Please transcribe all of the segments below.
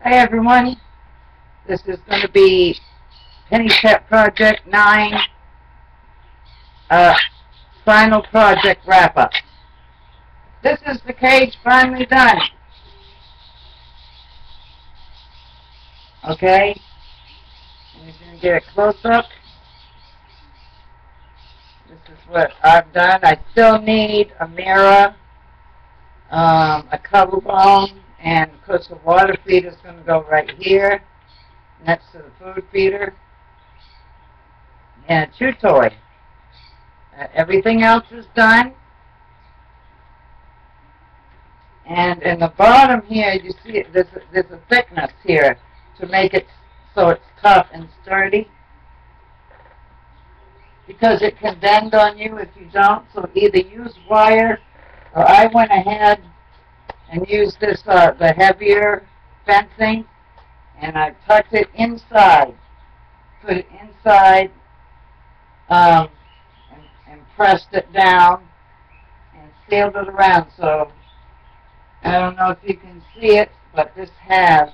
Hi everyone, this is going to be Penneys Pet Project 9 final project wrap-up. This is the cage finally done. Okay, I'm just going to get a close-up. This is what I've done. I still need a mirror, a cover bone, and of course the water feeder is going to go right here next to the food feeder, and a chew toy. Everything else is done. And in the bottom here, you see there's a thickness here to make it so it's tough and sturdy, because it can bend on you if you don't. So either use wire, or I went ahead and used this the heavier fencing, and I tucked it inside, put it inside, and pressed it down and sealed it around. So I don't know if you can see it, but this has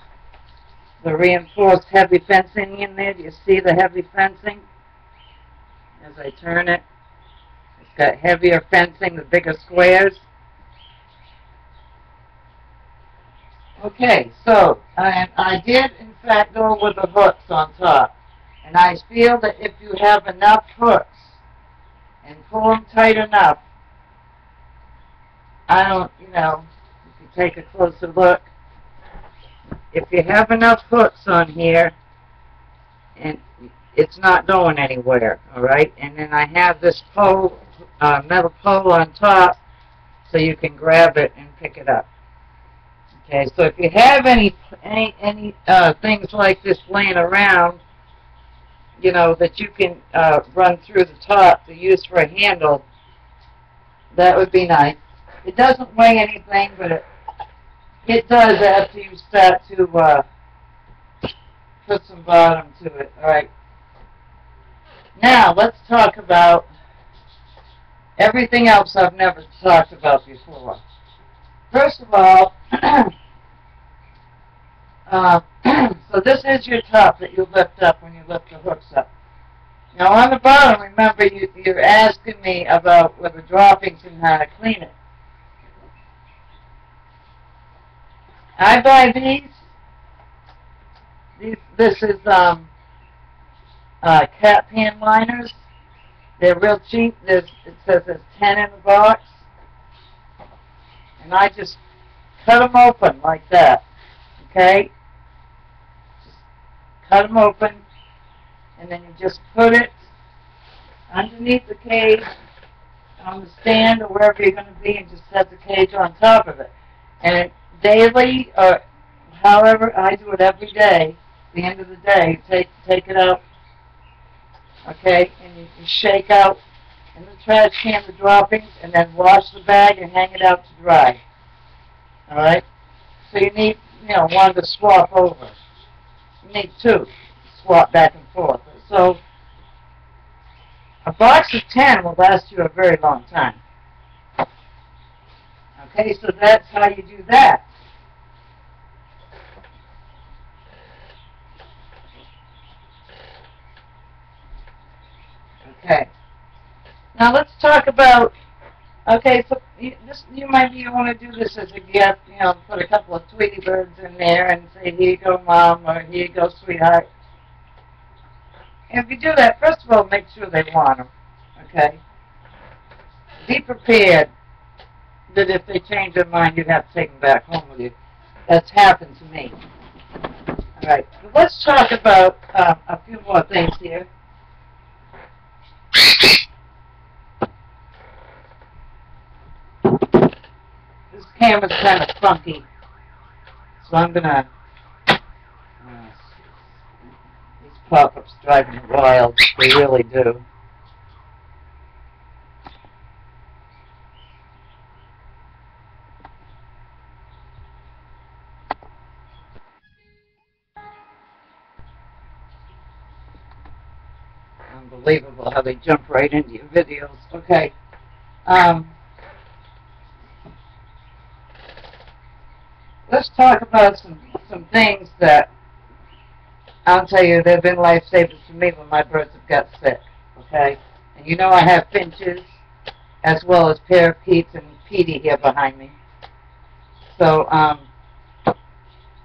the reinforced heavy fencing in there. Do you see the heavy fencing? As I turn it, it's got heavier fencing, the bigger squares. Okay, so I did in fact go with the hooks on top, and I feel that if you have enough hooks and pull them tight enough, if you take a closer look, if you have enough hooks on here, and it's not going anywhere, all right? And then I have this pole, metal pole on top, so you can grab it and pick it up. Okay, so if you have any things like this laying around, that you can run through the top to use for a handle, that would be nice. It doesn't weigh anything, but it does after you start to put some bottom to it. All right. Now let's talk about everything else I've never talked about before. First of all, so this is your top that you lift up when you lift the hooks up. Now on the bottom, remember you're asking me about with the droppings and how to clean it. I buy these. This is cat pan liners. They're real cheap. It says there's 10 in the box. And I just cut them open like that, okay? Just cut them open, and then you just put it underneath the cage on the stand or wherever you're going to be, and just set the cage on top of it. And daily, or however, I do it every day, at the end of the day, take it out, okay, and you shake out in the trash can the droppings, and then wash the bag and hang it out to dry. All right? So you need, one to swap over. You need two to swap back and forth. So a box of 10 will last you a very long time. Okay, so that's how you do that. Okay. Now let's talk about, okay, so you want to do this as a gift, put a couple of Tweety birds in there and say, here you go, Mom, or here you go, sweetheart. And if you do that, first of all, make sure they want them, okay? Be prepared that if they change their mind, you have to take them back home with you. That's happened to me. All right, so let's talk about a few more things here. This camera's kind of funky, so I'm gonna. These pop-ups drive me wild. They really do. Unbelievable how they jump right into your videos. Okay. Let's talk about some some things that I'll tell you, they've been lifesavers for me when my birds have got sick, okay? And you know I have finches as well as parakeets and Petey here behind me. So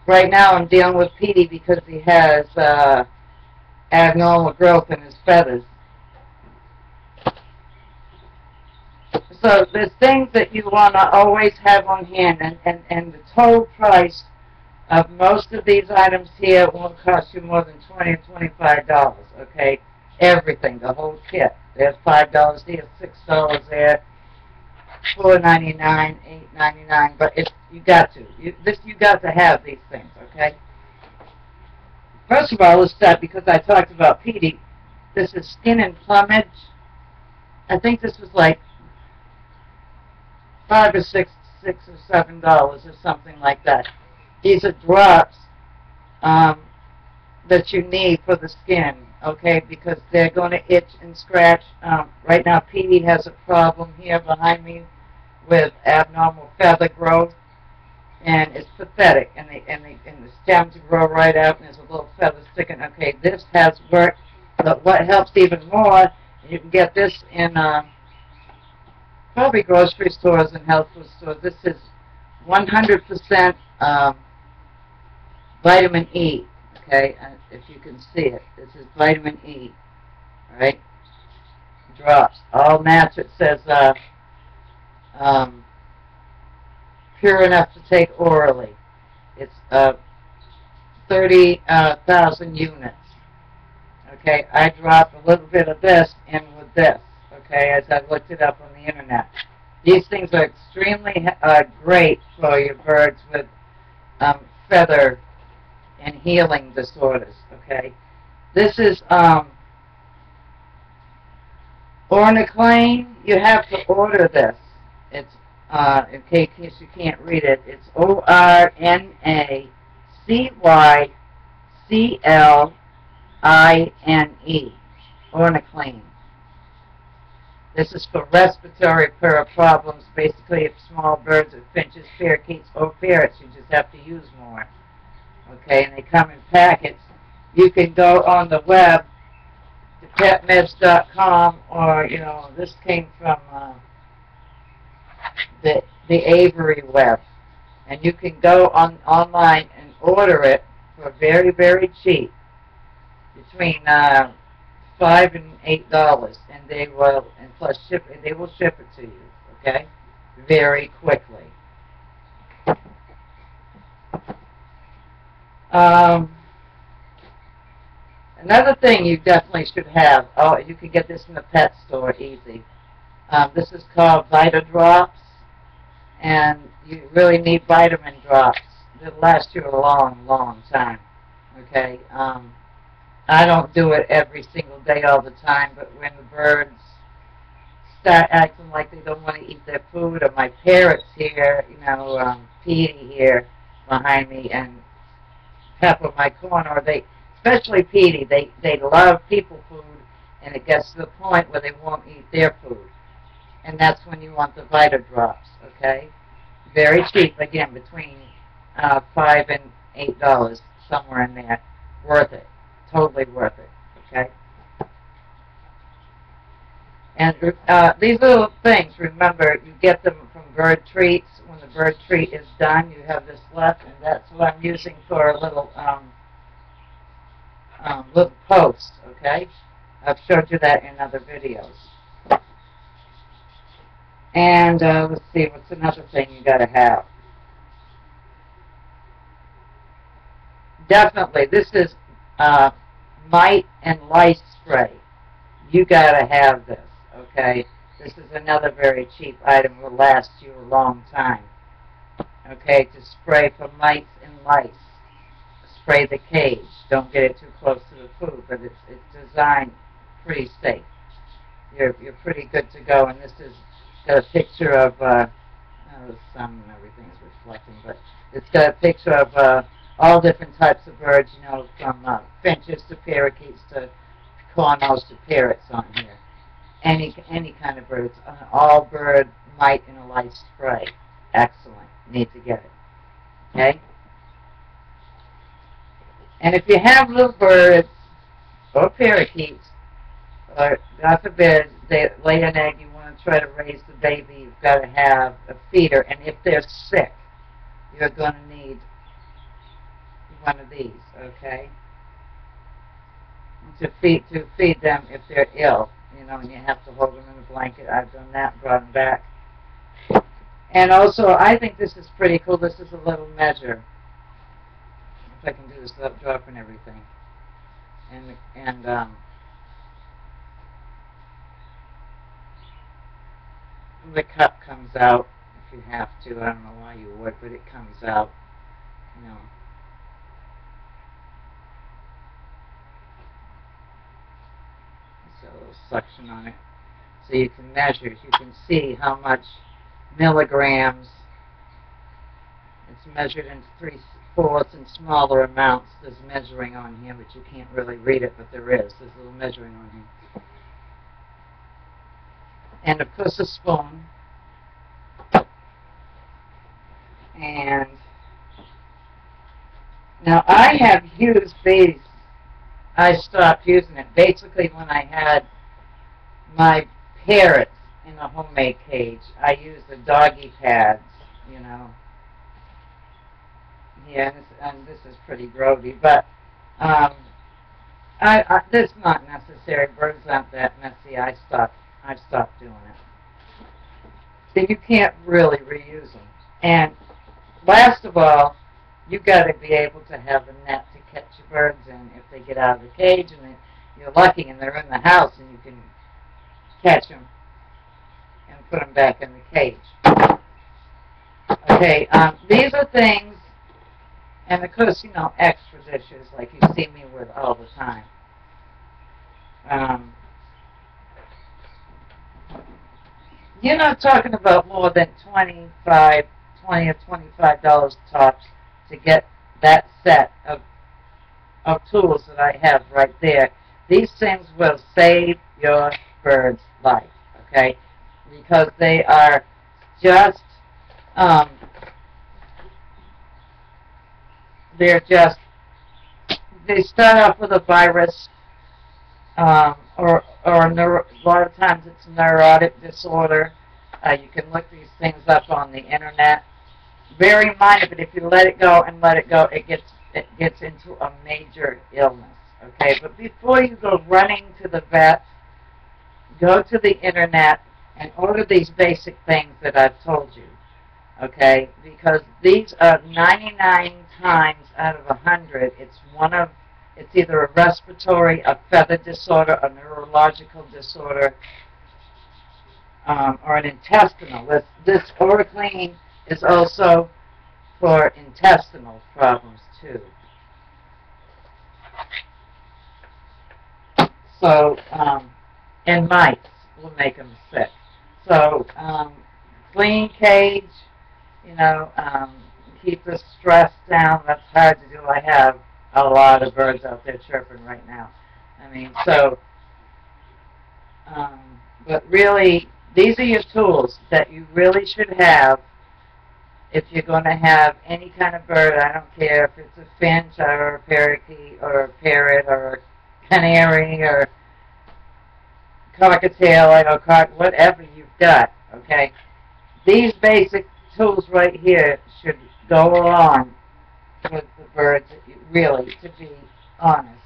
right now I'm dealing with Petey because he has abnormal growth in his feathers. So there's things that you want to always have on hand, and the total price of most of these items here won't cost you more than $20 or $25, okay? Everything, the whole kit. There's $5 there, $6 there, $4.99, $8.99, but you got to. You got to have these things, okay? First of all, let's start because I talked about Petey. This is Skin and Plumage. I think this was like $5 or $6 or $7 or something like that. These are drops that you need for the skin, okay, because they're going to itch and scratch. Right now, Petey has a problem here behind me with abnormal feather growth, and it's pathetic, and the stems grow right out, and there's a little feather sticking. Okay, this has worked, but what helps even more, you can get this in probably grocery stores and health food stores. This is 100% vitamin E, okay, if you can see it. This is vitamin E, all right? Drops, all natural. It says pure enough to take orally. It's 30,000 units, okay? I drop a little bit of this in with this, okay, as I looked it up on the internet. These things are extremely great for your birds with feather and healing disorders, okay? This is Ornaclane. You have to order this. It's, in case you can't read it, it's ORNACYCLINE. Ornaclane. This is for respiratory problems, basically if small birds or finches, parakeets, or parrots, you just have to use more. Okay, and they come in packets. You can go on the web to petmeds.com, or, you know, this came from the Avery web. And you can go online and order it for very, very cheap, between $5 and $8, and they will, and plus shipping, they will ship it to you, okay, very quickly. Another thing you definitely should have, you can get this in the pet store easy. This is called Vita Drops, and you really need vitamin drops. It'll last you a long, long time, okay? I don't do it every single day all the time, but when the birds start acting like they don't want to eat their food, or my parrots here, you know, Petey here behind me, and Pepper, my corner, especially Petey, they love people food, and it gets to the point where they won't eat their food. And that's when you want the Vita Drops, okay? Very cheap, again, between $5 and $8, somewhere in there. Worth it. Totally worth it, okay? And these little things, remember, you get them from bird treats. When the bird treat is done, you have this left, and that's what I'm using for a little little post, okay? I've showed you that in other videos. And let's see, what's another thing you got to have? Definitely, this is mite and lice spray. You got to have this, okay? This is another very cheap item. Will last you a long time, okay? To spray for mites and lice. Spray the cage. Don't get it too close to the food, but it's designed pretty safe. You're pretty good to go. And this is got a picture of the sun and everything is reflecting, but it's got a picture of all different types of birds, you know, from finches to parakeets to cornrows to parrots on here. Any kind of birds, all bird mite and a lice spray. Excellent. Need to get it. Okay. And if you have little birds or parakeets, or God forbid they lay an egg, you want to try to raise the baby, you've got to have a feeder. And if they're sick, you're going to need one of these, okay? To feed them if they're ill, you know, and you have to hold them in a blanket. I've done that, brought them back. And also, I think this is pretty cool. This is a little measure. If I can do this without dropping everything. And the cup comes out if you have to. I don't know why you would, but it comes out, you know. So a little suction on it. So you can measure, you can see how much milligrams. It's measured in 3/4 and smaller amounts. There's measuring on here, but you can't really read it, but there is. There's a little measuring on here. And of course a spoon. And now I have used these. I stopped using it basically when I had my parrots in a homemade cage. I used the doggy pads, you know. Yeah, and this is pretty grody, but this is not necessary. Birds aren't that messy. I've stopped doing it. So you can't really reuse them. And last of all, you've got to be able to have a net to catch your birds in if they get out of the cage, and you're lucky and they're in the house and you can catch them and put them back in the cage. Okay, these are things, and of course, you know, extra dishes like you see me with all the time. You're not talking about more than $20 or $25 tops to get that set of tools that I have right there. These things will save your bird's life, okay? Because they are just, they start off with a virus, or a lot of times it's neurotic disorder. You can look these things up on the internet. Very minor, but if you let it go and let it go, it gets into a major illness. Okay, but before you go running to the vet, go to the internet and order these basic things that I've told you. Okay, because these are 99 times out of 100. It's either a respiratory, a feather disorder, a neurological disorder, or an intestinal. This OraClean is also for intestinal problems too. So, and mites will make them sick. So, clean cage, you know, keep the stress down. That's hard to do. I have a lot of birds out there chirping right now. I mean, so, but really, these are your tools that you really should have if you're going to have any kind of bird. I don't care if it's a finch or a parakeet or a parrot or a canary or cockatiel, I know, whatever you've got, okay? These basic tools right here should go along with the birds, really, to be honest.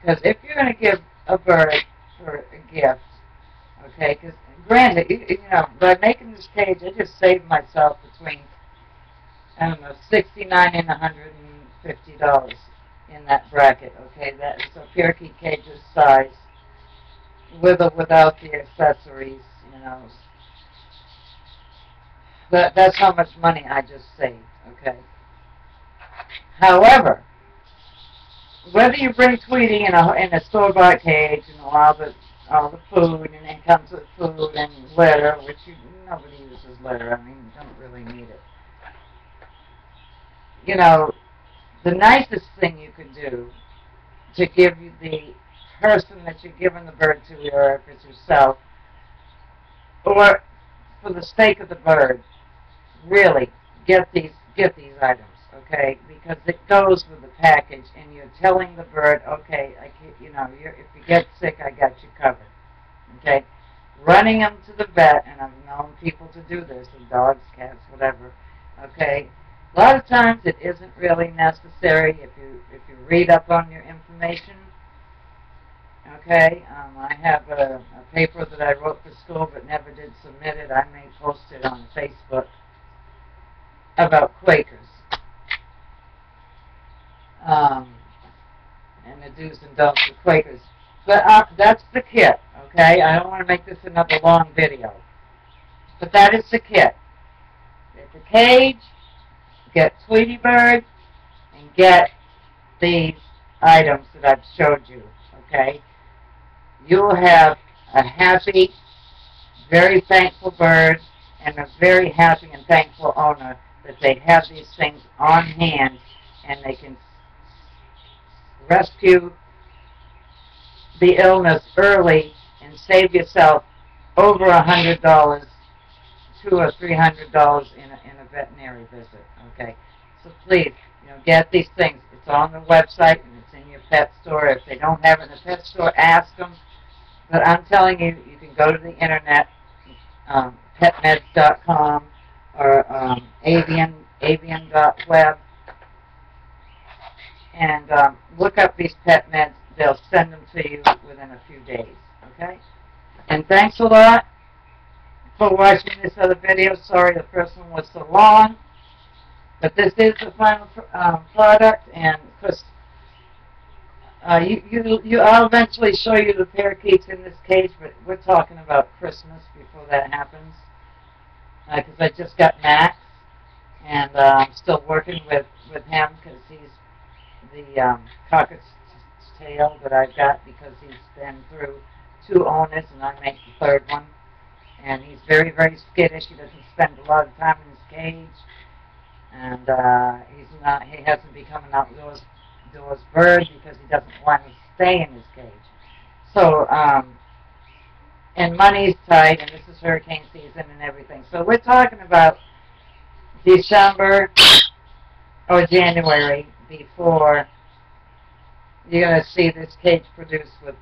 Because if you're going to give a bird for a gift, okay, because granted, you know, by making this cage, I just saved myself between, I don't know, $69 and $150 in that bracket, okay? That is a parakeet cage's size, with or without the accessories, you know. That's how much money I just saved, okay? However, whether you bring Tweety in a store-bought cage and all the food, and it comes with food and litter, which nobody uses litter. I mean, you don't really need it. You know, the nicest thing you could do to give you the person that you're giving the bird to, or if it's yourself, or for the sake of the bird, really get these items, okay, because it goes with the package, and you're telling the bird, okay, you know, if you get sick, I got you covered, okay? Running them to the vet, and I've known people to do this with dogs, cats, whatever, okay? A lot of times it isn't really necessary if you read up on your information. Okay, I have a paper that I wrote for school but never did submit it. I may post it on Facebook about Quakers and the do's and don'ts of Quakers. But that's the kit, okay? I don't want to make this another long video. But that is the kit. Get the cage, get Tweety Bird, and get these items that I've showed you, okay? You will have a happy, very thankful bird and a very happy and thankful owner that they have these things on hand and they can rescue the illness early and save yourself over $100, $200 or $300 in a veterinary visit, okay? So please, you know, get these things. It's on the website and it's in your pet store. If they don't have it in the pet store, ask them. But I'm telling you, you can go to the internet, petmeds.com or avian.web, and look up these pet meds. They'll send them to you within a few days, okay? And thanks a lot for watching this other video. Sorry the first one was so long, but this is the final product, and of course, I'll eventually show you the parakeets in this cage, but we're talking about Christmas before that happens. Because I just got Max, and I'm still working with him because he's the cockatoo tail that I've got because he's been through 2 owners, and I make the 3rd one. And he's very, very skittish. He doesn't spend a lot of time in his cage, and he hasn't become an outdoors bird because he doesn't want to stay in his cage. So, and money's tight, and this is hurricane season and everything. So we're talking about December or January before you're going to see this cage produced with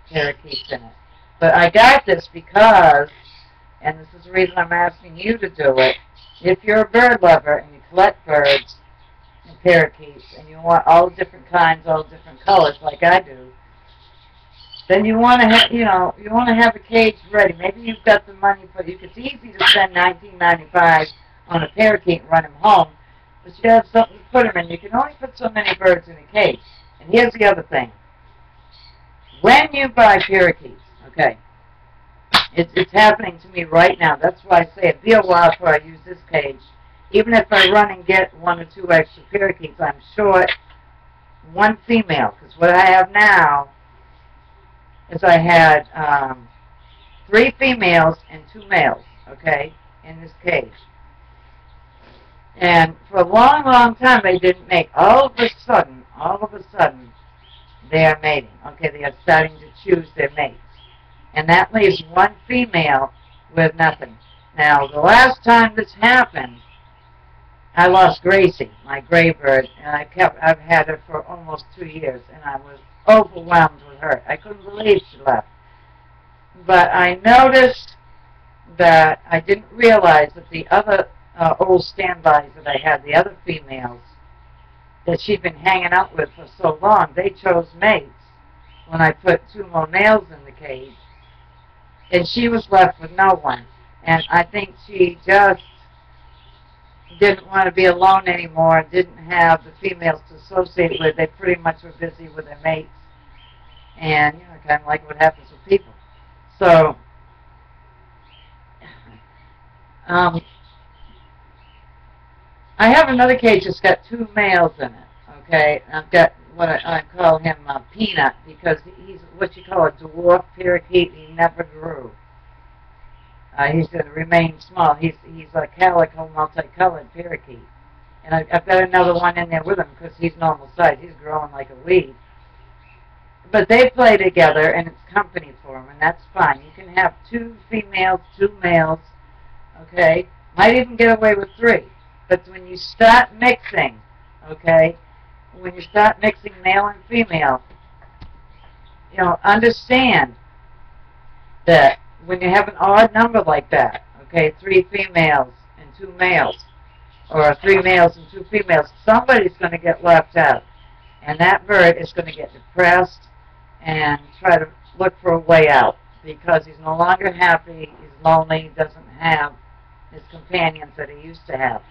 parakeets in it. But I got this because, and this is the reason I'm asking you to do it, if you're a bird lover and you collect birds and parakeets, and you want all different kinds, all different colors, like I do, then you want to have, you want to have a cage ready. Maybe you've got the money, but it's easy to spend $19.95 on a parakeet and run him home, but you have something to put him in. You can only put so many birds in a cage. And here's the other thing: when you buy parakeets, okay, it's happening to me right now. That's why I say it'd be a while before I use this cage. Even if I run and get 1 or 2 extra parakeets, I'm short 1 female. Because what I have now is I had 3 females and 2 males, okay, in this cage. And for a long, long time, they didn't mate. All of a sudden, they are mating. Okay, they are starting to choose their mates. And that leaves 1 female with nothing. Now, the last time this happened, I lost Gracie, my gray bird, and I've had her for almost 2 years, and I was overwhelmed with her. I couldn't believe she left. But I noticed that I didn't realize that the other old standbys that I had, the other females that she'd been hanging out with for so long, they chose mates when I put 2 more males in the cage, and she was left with no one. And I think she just didn't want to be alone anymore, didn't have the females to associate with. They pretty much were busy with their mates, and kind of like what happens with people. So I have another cage that's got 2 males in it, okay? I've got what I call him Peanut, because he's what you call a dwarf parakeet. He never grew. He's going to remain small. He's a calico, multicolored parakeet. And I've got another one in there with him because he's normal size. He's growing like a weed. But they play together, and it's company for them, and that's fine. You can have 2 females, 2 males, okay? Might even get away with 3. But when you start mixing, okay? When you start mixing male and female, you know, understand that when you have an odd number like that, okay, 3 females and 2 males, or 3 males and 2 females, somebody's going to get left out. And that bird is going to get depressed and try to look for a way out because he's no longer happy, he's lonely, he doesn't have his companions that he used to have.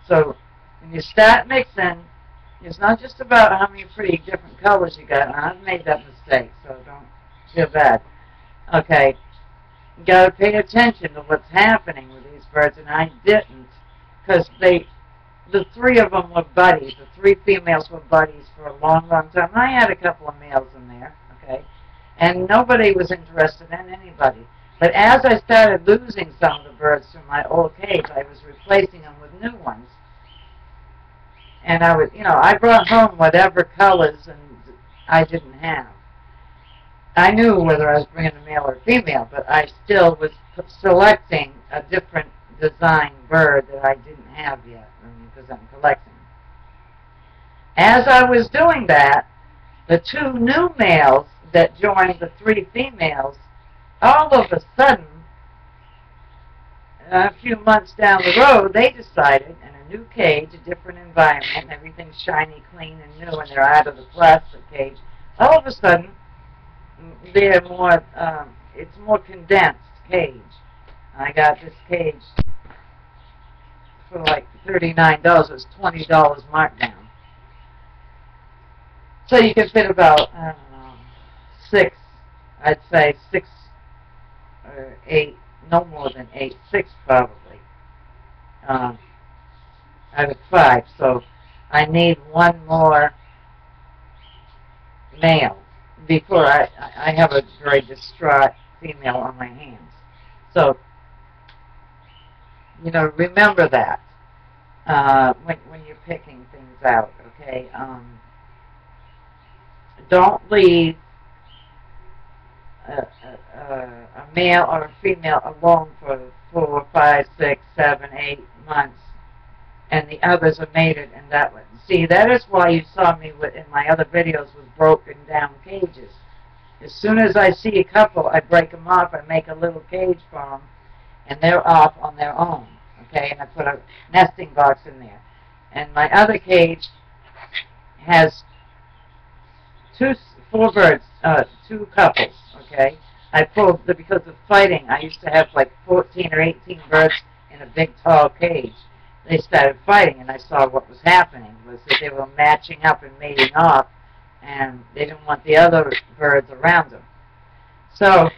So when you start mixing, it's not just about how many pretty different colors you got. I've made that mistake, so don't feel bad. Okay, you got to pay attention to what's happening with these birds, and I didn't, because the 3 of them were buddies. The 3 females were buddies for a long, long time. And I had a couple of males in there, okay, and nobody was interested in anybody. But as I started losing some of the birds from my old cage, I was replacing them with new ones. And I would, you know, I brought home whatever colors and I didn't have. I knew whether I was bringing a male or female, but I still was selecting a different design bird that I didn't have yet, because I'm collecting. As I was doing that, the 2 new males that joined the 3 females, all of a sudden, a few months down the road, they decided, in a new cage, a different environment, everything's shiny, clean, and new, and they're out of the plastic cage, all of a sudden, they're more, it's more condensed cage. I got this cage for like $39. It was $20 markdown. So you can fit about, I don't know, 6, I'd say 6 or 8, no more than 8, 6 probably, out of 5. So I need 1 more male before I have a very distraught female on my hands. So, you know, remember that when you're picking things out, okay? Don't leave a male or a female alone for 4, 5, 6, 7, 8 months, and the others are mated and that way. See, that is why you saw me in my other videos with broken down cages. As soon as I see a couple, I break them off, I make a little cage for them, and they're off on their own, okay? And I put a nesting box in there. And my other cage has 4 birds, 2 couples, okay? I pulled, because of fighting, I used to have like 14 or 18 birds in a big, tall cage. They started fighting, and I saw what was happening, was that they were matching up and mating off, and they didn't want the other birds around them. So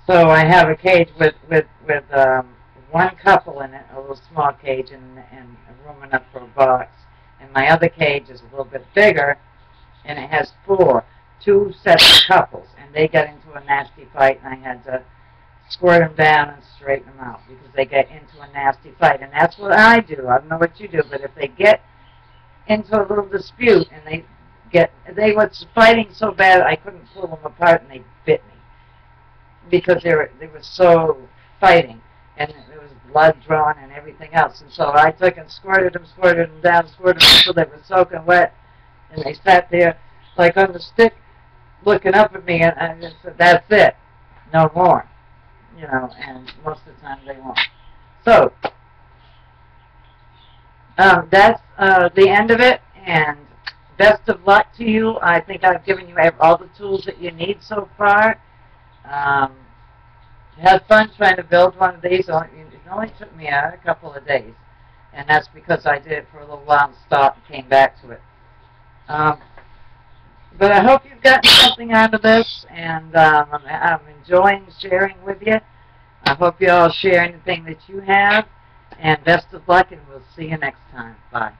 I have a cage with 1 couple in it, a little small cage, and room enough for a box. And my other cage is a little bit bigger, and it has 2 sets of couples, and they got into a nasty fight, and I had to squirt them down and straighten them out because they get into a nasty fight. And that's what I do. I don't know what you do, but if they get into a little dispute and they were fighting so bad I couldn't pull them apart, and they bit me because they were so fighting, and there was blood drawn and everything else. And so I took and squirted them down, squirted them until they were soaking wet, and they sat there like on the stick looking up at me, and I just said, that's it, no more. You know, and most of the time they won't. So, that's the end of it, and best of luck to you. I think I've given you all the tools that you need so far. Have fun trying to build one of these. It only took me a couple of days, and that's because I did it for a little while and stopped and came back to it. But I hope you've gotten something out of this, and I'm enjoying sharing with you. I hope you all share anything that you have, and best of luck, and we'll see you next time. Bye.